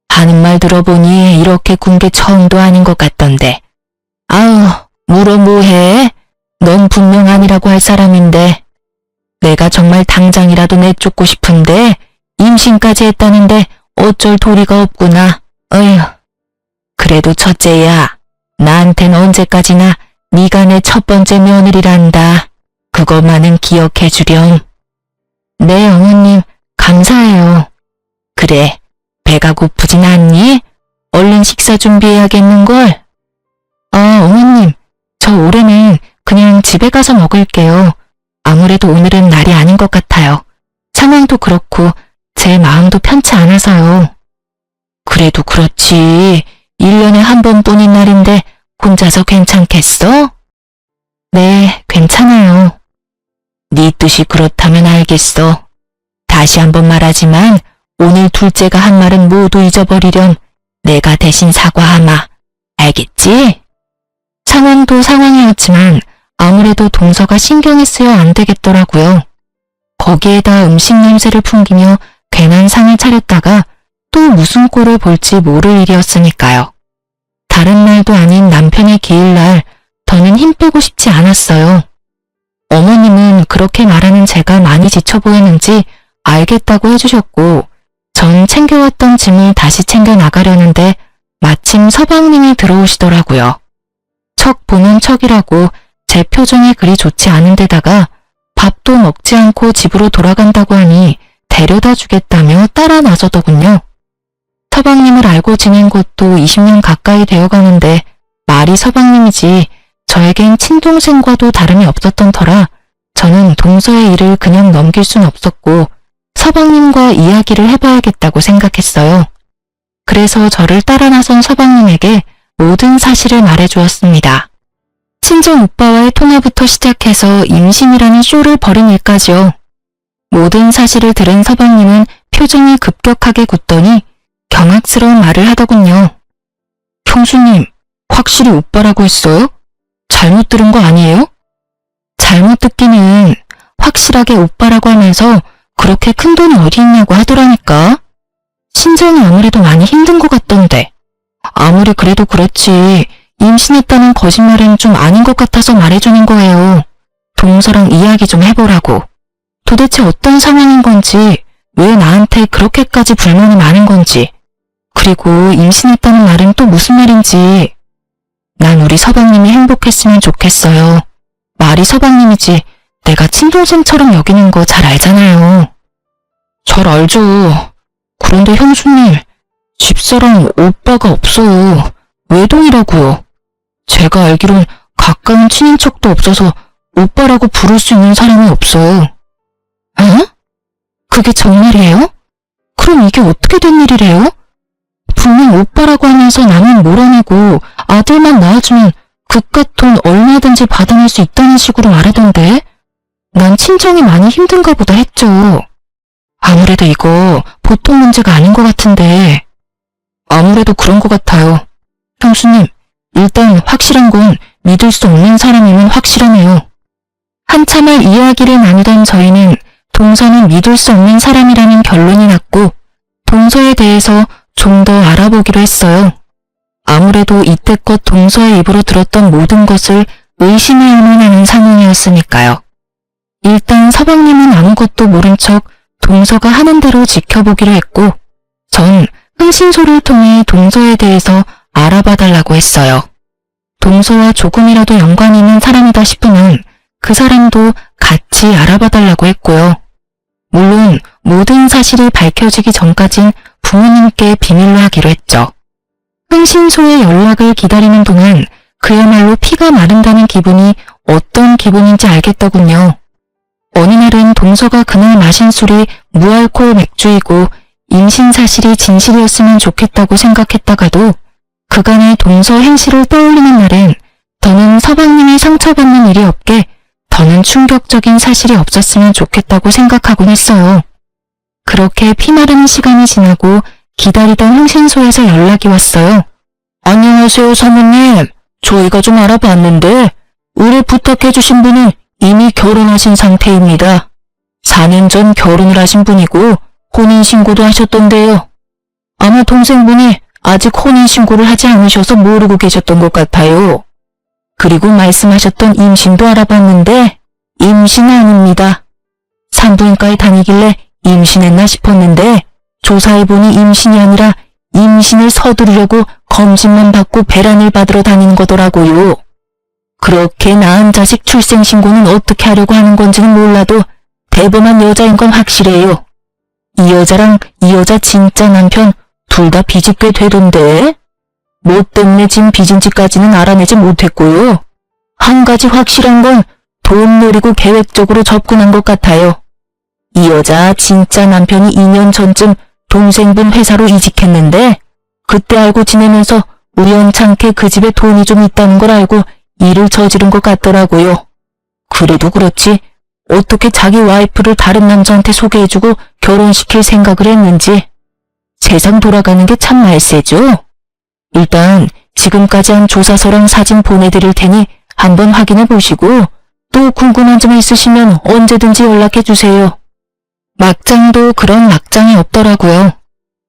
하는 말 들어보니 이렇게 군 게 처음도 아닌 것 같던데. 아우, 물어 뭐해? 넌 분명 아니라고 할 사람인데. 내가 정말 당장이라도 내쫓고 싶은데 임신까지 했다는데 어쩔 도리가 없구나. 어휴. 그래도 첫째야, 나한텐 언제까지나 네가 내 첫 번째 며느리란다. 그것만은 기억해 주렴. 네, 어머님. 감사해요. 그래, 배가 고프진 않니? 얼른 식사 준비해야겠는걸? 어머님. 저 올해는 그냥 집에 가서 먹을게요. 아무래도 오늘은 날이 아닌 것 같아요. 상황도 그렇고 제 마음도 편치 않아서요. 그래도 그렇지. 1년에 한 번뿐인 날인데 혼자서 괜찮겠어? 네, 괜찮아요. 네 뜻이 그렇다면 알겠어. 다시 한번 말하지만 오늘 둘째가 한 말은 모두 잊어버리렴. 내가 대신 사과하마. 알겠지? 상황도 상황이었지만 아무래도 동서가 신경이 쓰여 안 되겠더라고요. 거기에다 음식 냄새를 풍기며 괜한 상을 차렸다가 또 무슨 꼴을 볼지 모를 일이었으니까요. 다른 날도 아닌 남편의 기일날 더는 힘 빼고 싶지 않았어요. 어머님은 그렇게 말하는 제가 많이 지쳐 보이는지 알겠다고 해주셨고 전 챙겨왔던 짐을 다시 챙겨 나가려는데 마침 서방님이 들어오시더라고요. 척 보는 척이라고 제 표정이 그리 좋지 않은 데다가 밥도 먹지 않고 집으로 돌아간다고 하니 데려다 주겠다며 따라 나서더군요. 서방님을 알고 지낸 것도 20년 가까이 되어가는데 말이 서방님이지 저에겐 친동생과도 다름이 없었던 터라 저는 동서의 일을 그냥 넘길 순 없었고 서방님과 이야기를 해봐야겠다고 생각했어요. 그래서 저를 따라 나선 서방님에게 모든 사실을 말해주었습니다. 친정 오빠와의 통화부터 시작해서 임신이라는 쇼를 벌인 일까지요. 모든 사실을 들은 서방님은 표정이 급격하게 굳더니 경악스러운 말을 하더군요. 형수님, 확실히 오빠라고 했어요? 잘못 들은 거 아니에요? 잘못 듣기는 확실하게 오빠라고 하면서 그렇게 큰 돈이 어디 있냐고 하더라니까. 신정이 아무래도 많이 힘든 것 같던데. 아무리 그래도 그렇지 임신했다는 거짓말은 좀 아닌 것 같아서 말해주는 거예요. 동서랑 이야기 좀 해보라고. 도대체 어떤 상황인 건지, 왜 나한테 그렇게까지 불만이 많은 건지, 그리고 임신했다는 말은 또 무슨 말인지. 난 우리 서방님이 행복했으면 좋겠어요. 말이 서방님이지 내가 친동생처럼 여기는 거 잘 알잖아요. 잘 알죠. 그런데 형수님, 집사람 오빠가 없어요. 외동이라고요. 제가 알기론 가까운 친인척도 없어서 오빠라고 부를 수 있는 사람이 없어요. 어? 그게 정말이에요? 그럼 이게 어떻게 된 일이래요? 분명 오빠라고 하면서 나는 몰아내고 아들만 낳아주면 그깟 돈 얼마든지 받아낼 수 있다는 식으로 말하던데 난 친정이 많이 힘든가 보다 했죠. 아무래도 이거 보통 문제가 아닌 것 같은데 아무래도 그런 것 같아요. 형수님, 일단 확실한 건 믿을 수 없는 사람이면 확실하네요. 한참을 이야기를 나누던 저희는 동서는 믿을 수 없는 사람이라는 결론이 났고 동서에 대해서 좀 더 알아보기로 했어요. 아무래도 이때껏 동서의 입으로 들었던 모든 것을 의심해야만 하는 상황이었으니까요. 일단 서방님은 아무것도 모른 척 동서가 하는 대로 지켜보기로 했고 전 흥신소를 통해 동서에 대해서 알아봐 달라고 했어요. 동서와 조금이라도 연관이 있는 사람이다 싶으면 그 사람도 같이 알아봐 달라고 했고요. 물론 모든 사실이 밝혀지기 전까진 부모님께 비밀로 하기로 했죠. 흥신소의 연락을 기다리는 동안 그야말로 피가 마른다는 기분이 어떤 기분인지 알겠더군요. 어느 날은 동서가 그날 마신 술이 무알코올 맥주이고 임신 사실이 진실이었으면 좋겠다고 생각했다가도 그간의 동서 행실을 떠올리는 날엔 더는 서방님이 상처받는 일이 없게 더는 충격적인 사실이 없었으면 좋겠다고 생각하곤 했어요. 그렇게 피마르는 시간이 지나고 기다리던 흥신소에서 연락이 왔어요. 안녕하세요, 사모님. 저희가 좀 알아봤는데 의뢰 부탁해주신 분은 이미 결혼하신 상태입니다. 4년 전 결혼을 하신 분이고 혼인신고도 하셨던데요. 아마 동생분이 아직 혼인신고를 하지 않으셔서 모르고 계셨던 것 같아요. 그리고 말씀하셨던 임신도 알아봤는데 임신 아닙니다. 산부인과에 다니길래 임신했나 싶었는데 조사해보니 임신이 아니라 임신을 서두르려고 검진만 받고 배란을 받으러 다니는 거더라고요. 그렇게 낳은 자식 출생신고는 어떻게 하려고 하는 건지는 몰라도 대범한 여자인 건 확실해요. 이 여자랑 이 여자 진짜 남편 둘 다 빚이 꽤 되던데 뭐 때문에 진 빚인지까지는 알아내지 못했고요. 한 가지 확실한 건 돈 노리고 계획적으로 접근한 것 같아요. 이 여자 진짜 남편이 2년 전쯤 동생분 회사로 이직했는데 그때 알고 지내면서 우연찮게 그 집에 돈이 좀 있다는 걸 알고 일을 저지른 것 같더라고요. 그래도 그렇지 어떻게 자기 와이프를 다른 남자한테 소개해주고 결혼시킬 생각을 했는지 세상 돌아가는 게 참 말세죠. 일단 지금까지 한 조사서랑 사진 보내드릴 테니 한번 확인해 보시고 또 궁금한 점 있으시면 언제든지 연락해 주세요. 막장도 그런 막장이 없더라고요.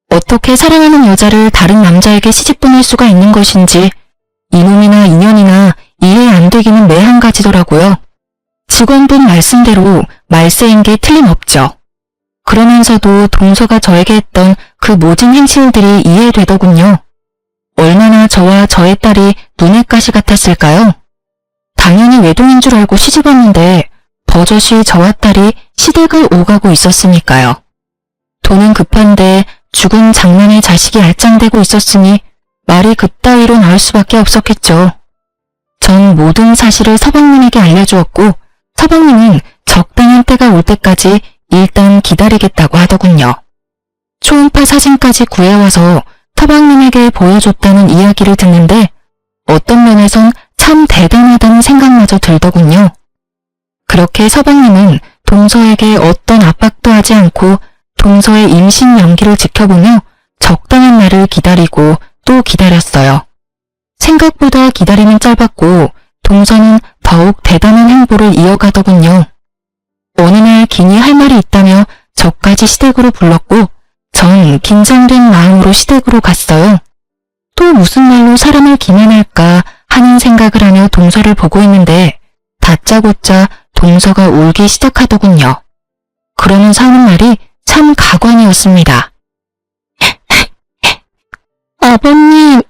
어떻게 사랑하는 여자를 다른 남자에게 시집 보낼 수가 있는 것인지 이놈이나 인연이나 이해 안 되기는 매한 가지더라고요. 직원분 말씀대로 말세인 게 틀림없죠. 그러면서도 동서가 저에게 했던 그 모진 행실들이 이해되더군요. 얼마나 저와 저의 딸이 눈의 가시 같았을까요? 당연히 외동인 줄 알고 시집 왔는데 버젓이 저와 딸이 시댁을 오가고 있었으니까요. 돈은 급한데 죽은 장남의 자식이 알짱대고 있었으니 말이 그따위로 나올 수밖에 없었겠죠. 전 모든 사실을 서방님에게 알려주었고 서방님은 적당한 때가 올 때까지 일단 기다리겠다고 하더군요. 초음파 사진까지 구해와서 서방님에게 보여줬다는 이야기를 듣는데 어떤 면에선 참 대단하다는 생각마저 들더군요. 그렇게 서방님은 동서에게 어떤 압박도 하지 않고 동서의 임신 연기를 지켜보며 적당한 날을 기다리고 또 기다렸어요. 생각보다 기다림은 짧았고 동서는 더욱 대단한 행보를 이어가더군요. 어느 날 기니 할 말이 있다며 저까지 시댁으로 불렀고 전 긴장된 마음으로 시댁으로 갔어요. 또 무슨 말로 사람을 기만할까 하는 생각을 하며 동서를 보고 있는데 다짜고짜 동서가 울기 시작하더군요. 그러면서 하는 말이 참 가관이었습니다. 아버님,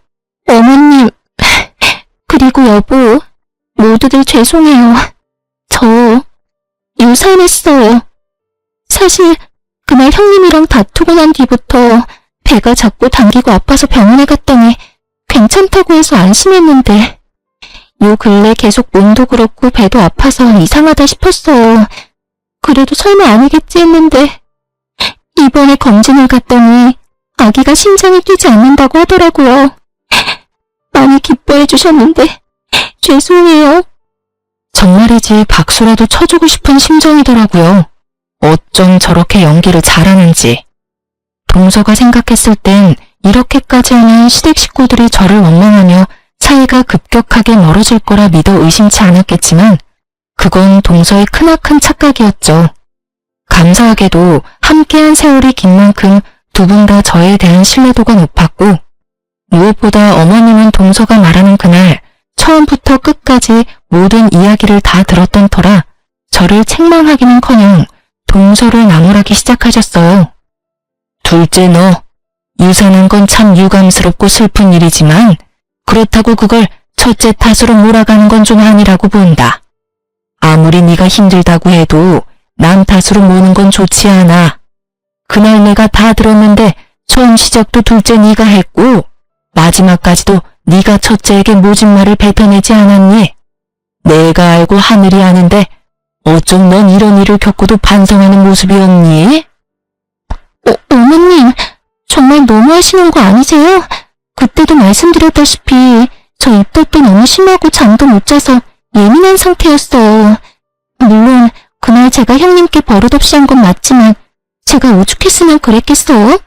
어머님, 그리고 여보, 모두들 죄송해요. 저 유산했어요. 사실 그날 형님이랑 다투고 난 뒤부터 배가 자꾸 당기고 아파서 병원에 갔더니 괜찮다고 해서 안심했는데 요 근래 계속 몸도 그렇고 배도 아파서 이상하다 싶었어요. 그래도 설마 아니겠지 했는데 이번에 검진을 갔더니 아기가 심장이 뛰지 않는다고 하더라고요. 많이 기뻐해 주셨는데 죄송해요. 정말이지 박수라도 쳐주고 싶은 심정이더라고요. 어쩜 저렇게 연기를 잘하는지. 동서가 생각했을 땐 이렇게까지 하면 시댁 식구들이 저를 원망하며 사이가 급격하게 멀어질 거라 믿어 의심치 않았겠지만 그건 동서의 크나큰 착각이었죠. 감사하게도 함께한 세월이 긴 만큼 두 분 다 저에 대한 신뢰도가 높았고 무엇보다 어머님은 동서가 말하는 그날 처음부터 끝까지 모든 이야기를 다 들었던 터라 저를 책망하기는커녕 동서를 나무라기 시작하셨어요. 둘째 너, 유산한 건 참 유감스럽고 슬픈 일이지만 그렇다고 그걸 첫째 탓으로 몰아가는 건 좀 아니라고 본다. 아무리 네가 힘들다고 해도 남 탓으로 모는 건 좋지 않아. 그날 내가 다 들었는데 처음 시작도 둘째 네가 했고 마지막까지도 네가 첫째에게 모진 말을 뱉어내지 않았니? 내가 알고 하늘이 아는데 어쩜 넌 이런 일을 겪고도 반성하는 모습이 없니? 어머님, 정말 너무하시는 거 아니세요? 그때도 말씀드렸다시피 저 입덧도 너무 심하고 잠도 못 자서 예민한 상태였어요. 물론 그날 제가 형님께 버릇없이 한 건 맞지만 제가 오죽했으면 그랬겠어요?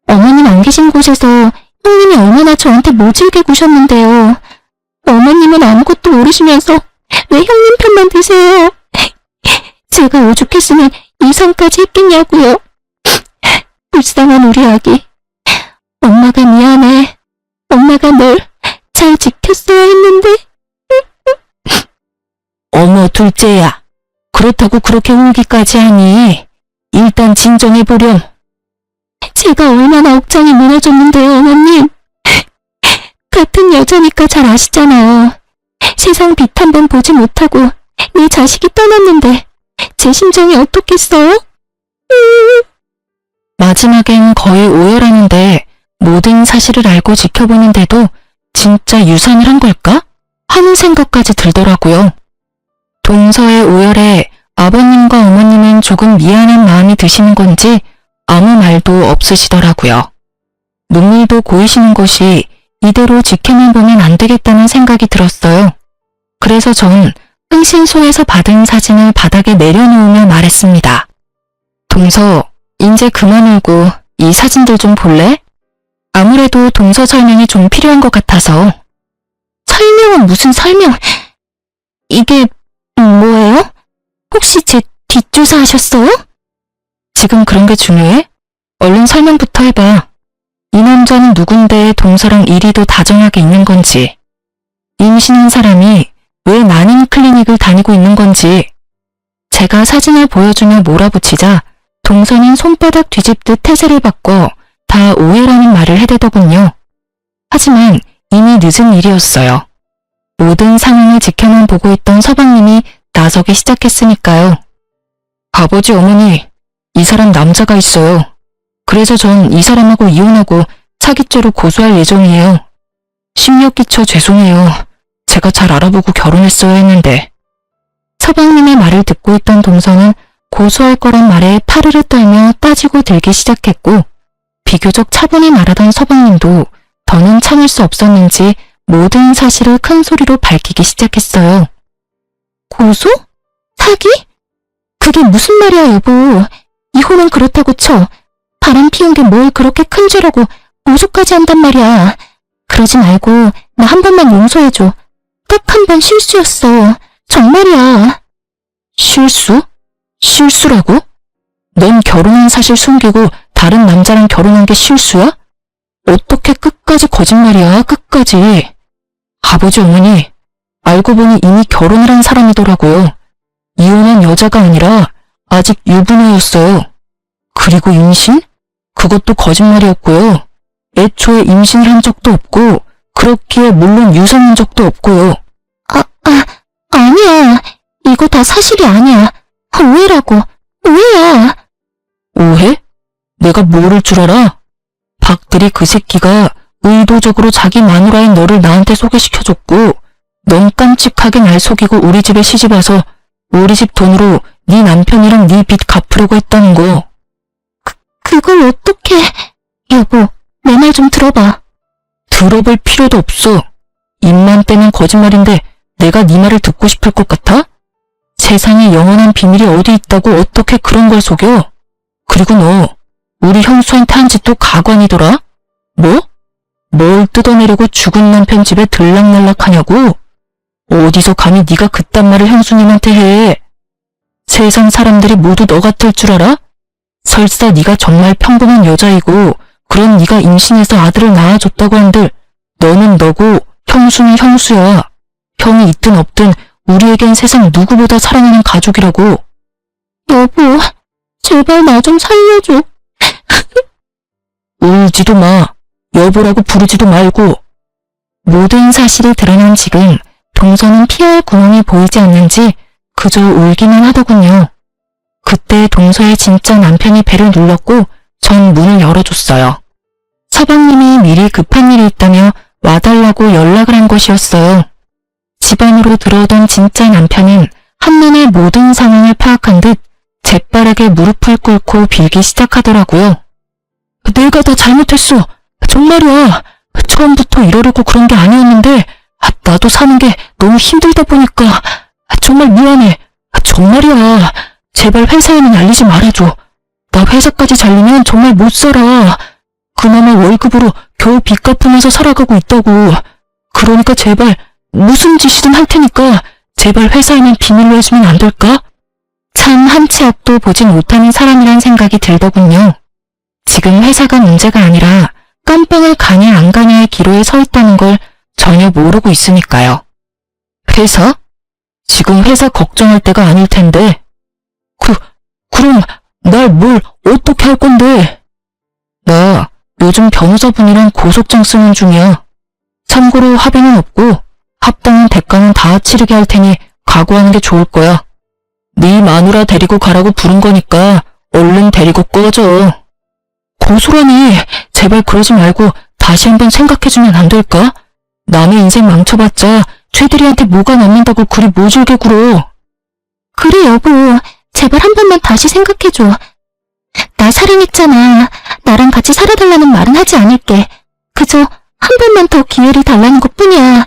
어머님 안 계신 곳에서 형님이 얼마나 저한테 모질게 구셨는데요. 어머님은 아무것도 모르시면서 왜 형님 편만 드세요? 제가 오죽했으면 이 상까지 했겠냐고요. 불쌍한 우리 아기. 엄마가 미안해. 엄마가 널 잘 지켰어야 했는데. 어머 둘째야. 그렇다고 그렇게 울기까지 하니? 일단 진정해보렴. 제가 얼마나 억장이 무너졌는데요, 어머님. 같은 여자니까 잘 아시잖아요. 세상 빛 한 번 보지 못하고 내 자식이 떠났는데 제 심정이 어떻겠어요? 마지막엔 거의 오열하는데 모든 사실을 알고 지켜보는데도 진짜 유산을 한 걸까? 하는 생각까지 들더라고요. 동서의 오열에 아버님과 어머님은 조금 미안한 마음이 드시는 건지 아무 말도 없으시더라고요. 눈물도 고이시는 것이 이대로 지켜만 보면 안 되겠다는 생각이 들었어요. 그래서 전 흥신소에서 받은 사진을 바닥에 내려놓으며 말했습니다. 동서, 이제 그만 울고 이 사진들 좀 볼래? 아무래도 동서 설명이 좀 필요한 것 같아서. 설명은 무슨 설명? 이게 뭐예요? 혹시 제 뒷조사 하셨어요? 지금 그런 게 중요해? 얼른 설명부터 해봐. 이 남자는 누군데 동서랑 이리도 다정하게 있는 건지, 임신한 사람이 왜 난임 클리닉을 다니고 있는 건지. 제가 사진을 보여주며 몰아붙이자 동서는 손바닥 뒤집듯 태세를 바꿔 다 오해라는 말을 해대더군요. 하지만 이미 늦은 일이었어요. 모든 상황을 지켜만 보고 있던 서방님이 나서기 시작했으니까요. 아버지 어머니, 이 사람 남자가 있어요. 그래서 전 이 사람하고 이혼하고 사기죄로 고소할 예정이에요. 심력 끼쳐 죄송해요. 제가 잘 알아보고 결혼했어야 했는데. 서방님의 말을 듣고 있던 동서는 고소할 거란 말에 파르르 떨며 따지고 들기 시작했고 비교적 차분히 말하던 서방님도 더는 참을 수 없었는지 모든 사실을 큰 소리로 밝히기 시작했어요. 고소? 사기? 그게 무슨 말이야, 여보. 이혼은 그렇다고 쳐. 바람 피운 게 뭘 그렇게 큰 죄라고 고소까지 한단 말이야. 그러지 말고 나 한 번만 용서해줘. 딱 한 번 실수였어. 정말이야. 실수? 실수라고? 넌 결혼한 사실 숨기고 다른 남자랑 결혼한 게 실수야? 어떻게 끝까지 거짓말이야, 끝까지. 아버지 어머니, 알고 보니 이미 결혼을 한 사람이더라고요. 이혼한 여자가 아니라 아직 유부녀였어요. 그리고 임신? 그것도 거짓말이었고요. 애초에 임신을 한 적도 없고 그렇기에 물론 유산한 적도 없고요. 아니야. 이거 다 사실이 아니야. 오해라고. 오해야. 오해? 내가 모를 줄 알아? 박대리 그 새끼가 의도적으로 자기 마누라인 너를 나한테 소개시켜줬고 넌 깜찍하게 날 속이고 우리 집에 시집와서 우리 집 돈으로 네 남편이랑 네 빚 갚으려고 했다는 거. 그걸 어떻게... 여보, 내 말 좀 들어봐. 들어볼 필요도 없어. 입만 떼면 거짓말인데 내가 네 말을 듣고 싶을 것 같아? 세상에 영원한 비밀이 어디 있다고 어떻게 그런 걸 속여? 그리고 너 우리 형수한테 한 짓도 가관이더라? 뭐? 뭘 뜯어내려고 죽은 남편 집에 들락날락하냐고? 어디서 감히 네가 그딴 말을 형수님한테 해? 세상 사람들이 모두 너 같을 줄 알아? 설사 네가 정말 평범한 여자이고 그런 네가 임신해서 아들을 낳아줬다고 한들 너는 너고 형수는 형수야. 형이 있든 없든 우리에겐 세상 누구보다 사랑하는 가족이라고. 여보, 제발 나 좀 살려줘. 울지도 마. 여보라고 부르지도 말고. 모든 사실이 드러난 지금 동서는 피할 구멍이 보이지 않는지 그저 울기만 하더군요. 그때 동서의 진짜 남편이 배를 눌렀고 전 문을 열어줬어요. 서방님이 미리 급한 일이 있다며 와달라고 연락을 한 것이었어요. 집 안으로 들어오던 진짜 남편은 한눈에 모든 상황을 파악한 듯 재빠르게 무릎을 꿇고 빌기 시작하더라고요. 내가 다 잘못했어. 정말이야. 처음부터 이러려고 그런 게 아니었는데 나도 사는 게 너무 힘들다 보니까 정말 미안해. 정말이야. 제발 회사에는 알리지 말아줘. 나 회사까지 잘리면 정말 못 살아. 그나마 월급으로 겨우 빚 갚으면서 살아가고 있다고. 그러니까 제발 무슨 짓이든 할 테니까 제발 회사에는 비밀로 해주면 안 될까? 참 한치 앞도 보지 못하는 사람이란 생각이 들더군요. 지금 회사가 문제가 아니라 깜빵을 가냐 안 가냐의 기로에 서 있다는 걸 전혀 모르고 있으니까요. 회사? 지금 회사 걱정할 때가 아닐 텐데. 그럼 날 뭘 어떻게 할 건데? 나 요즘 변호사분이랑 고소장 쓰는 중이야. 참고로 합의는 없고 합당한 대가는 다 치르게 할 테니 각오하는 게 좋을 거야. 네 마누라 데리고 가라고 부른 거니까 얼른 데리고 꺼져. 고소라니. 제발 그러지 말고 다시 한번 생각해주면 안 될까? 남의 인생 망쳐봤자 쟤들이한테 뭐가 남는다고 그리 모질게 굴어. 그래 여보, 제발 한 번만 다시 생각해줘. 나 사랑했잖아. 나랑 같이 살아달라는 말은 하지 않을게. 그저 한 번만 더 기회를 달라는 것뿐이야.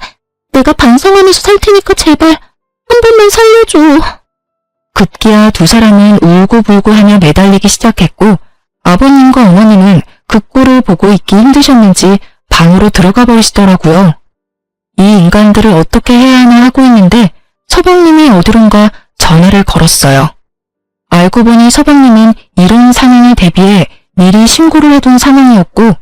내가 반성하면서 살 테니까 제발 한 번만 살려줘. 급기야 두 사람은 울고불고 하며 매달리기 시작했고 아버님과 어머님은 그 꼴을 보고 있기 힘드셨는지 방으로 들어가 버리시더라고요. 이 인간들을 어떻게 해야 하나 하고 있는데 서방님이 어디론가 전화를 걸었어요. 알고 보니 서방님은 이런 상황에 대비해 미리 신고를 해둔 상황이었고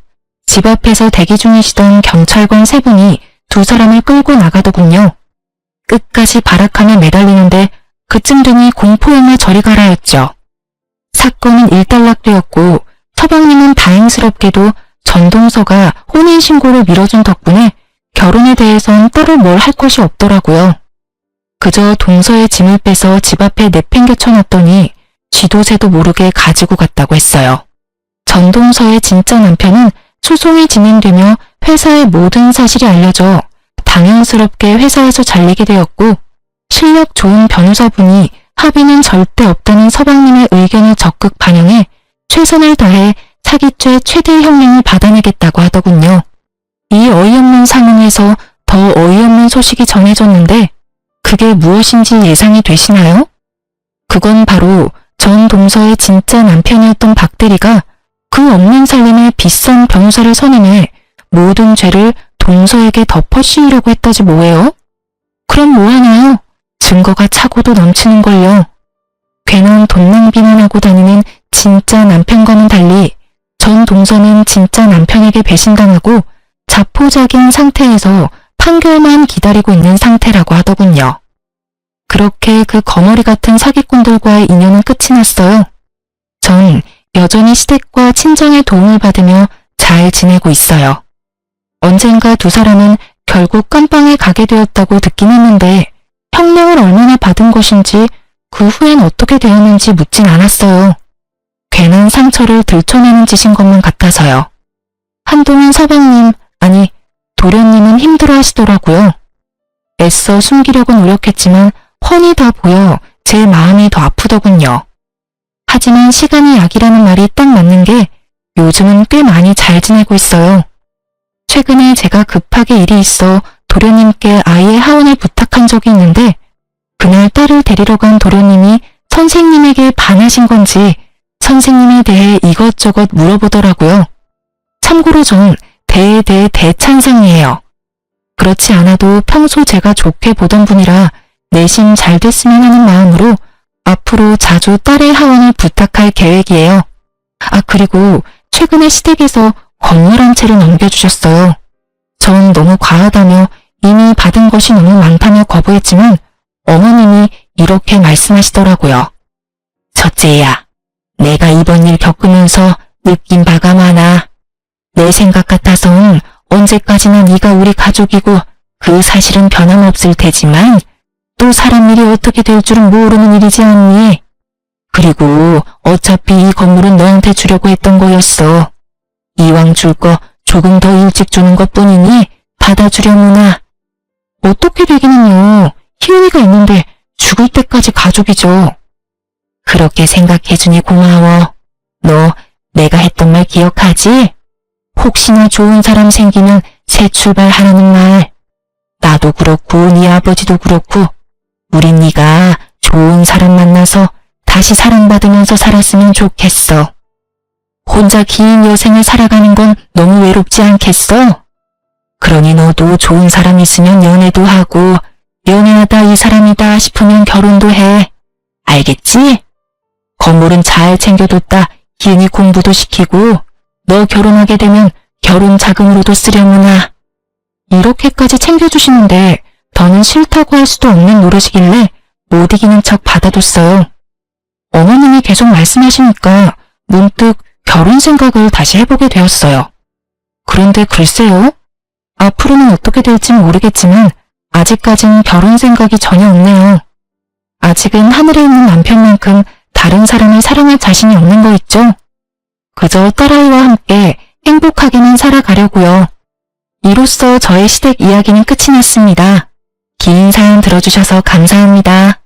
집 앞에서 대기 중이시던 경찰관 3분이 두 사람을 끌고 나가더군요. 끝까지 발악하며 매달리는데 그쯤 되니 공포영화 저리 가라였죠. 사건은 일단락되었고 서방님은 다행스럽게도 전동서가 혼인신고를 미뤄준 덕분에 결혼에 대해선 따로 뭘 할 것이 없더라고요. 그저 동서의 짐을 빼서 집 앞에 내팽개쳐놨더니 쥐도새도 모르게 가지고 갔다고 했어요. 전동서의 진짜 남편은 소송이 진행되며 회사의 모든 사실이 알려져 당연스럽게 회사에서 잘리게 되었고 실력 좋은 변호사분이 합의는 절대 없다는 서방님의 의견을 적극 반영해 최선을 다해 사기죄 최대 형량을 받아내겠다고 하더군요. 이 어이없는 상황에서 더 어이없는 소식이 전해졌는데 그게 무엇인지 예상이 되시나요? 그건 바로 전 동서의 진짜 남편이었던 박대리가 그 없는 살림에 비싼 변호사를 선임해 모든 죄를 동서에게 덮어 씌우려고 했다지 뭐예요? 그럼 뭐하나요? 증거가 차고도 넘치는걸요. 괜한 돈 낭비만 하고 다니는 진짜 남편과는 달리 전 동서는 진짜 남편에게 배신당하고 자포자기한 상태에서 판결만 기다리고 있는 상태라고 하더군요. 그렇게 그 거머리 같은 사기꾼들과의 인연은 끝이 났어요. 전 여전히 시댁과 친정의 도움을 받으며 잘 지내고 있어요. 언젠가 두 사람은 결국 깜빵에 가게 되었다고 듣긴 했는데 형량을 얼마나 받은 것인지 그 후엔 어떻게 되었는지 묻진 않았어요. 괜한 상처를 들춰내는 짓인 것만 같아서요. 한동안 서방님, 아니 도련님은 힘들어 하시더라고요. 애써 숨기려고 노력했지만 훤히 다 보여 제 마음이 더 아프더군요. 하지만 시간이 약이라는 말이 딱 맞는 게 요즘은 꽤 많이 잘 지내고 있어요. 최근에 제가 급하게 일이 있어 도련님께 아이의 하원을 부탁한 적이 있는데 그날 딸을 데리러 간 도련님이 선생님에게 반하신 건지 선생님에 대해 이것저것 물어보더라고요. 참고로 전 대찬성이에요. 그렇지 않아도 평소 제가 좋게 보던 분이라 내심 잘 됐으면 하는 마음으로 앞으로 자주 딸의 하원을 부탁할 계획이에요. 아, 그리고 최근에 시댁에서 건물 한 채를 넘겨주셨어요. 전 너무 과하다며 이미 받은 것이 너무 많다며 거부했지만 어머님이 이렇게 말씀하시더라고요. 첫째야, 내가 이번 일 겪으면서 느낀 바가 많아. 내 생각 같아선 언제까지나 네가 우리 가족이고 그 사실은 변함없을 테지만 또 사람 일이 어떻게 될 줄은 모르는 일이지 않니? 그리고 어차피 이 건물은 너한테 주려고 했던 거였어. 이왕 줄 거 조금 더 일찍 주는 것뿐이니 받아주려무나. 어떻게 되기는요. 희은이가 있는데 죽을 때까지 가족이죠. 그렇게 생각해주니 고마워. 너 내가 했던 말 기억하지? 혹시나 좋은 사람 생기면 새 출발하라는 말. 나도 그렇고 네 아버지도 그렇고 우린 네가 좋은 사람 만나서 다시 사랑받으면서 살았으면 좋겠어. 혼자 긴 여생을 살아가는 건 너무 외롭지 않겠어? 그러니 너도 좋은 사람 있으면 연애도 하고 연애하다 이 사람이다 싶으면 결혼도 해. 알겠지? 건물은 잘 챙겨뒀다 희은이 공부도 시키고 너 결혼하게 되면 결혼 자금으로도 쓰려무나. 이렇게까지 챙겨주시는데 더는 싫다고 할 수도 없는 노릇이길래 못 이기는 척 받아뒀어요. 어머님이 계속 말씀하시니까 문득 결혼 생각을 다시 해보게 되었어요. 그런데 글쎄요. 앞으로는 어떻게 될지 모르겠지만 아직까진 결혼 생각이 전혀 없네요. 아직은 하늘에 있는 남편만큼 다른 사람을 사랑할 자신이 없는 거 있죠? 그저 딸아이와 함께 행복하게만 살아가려고요. 이로써 저의 시댁 이야기는 끝이 났습니다. 긴 사연 들어주셔서 감사합니다.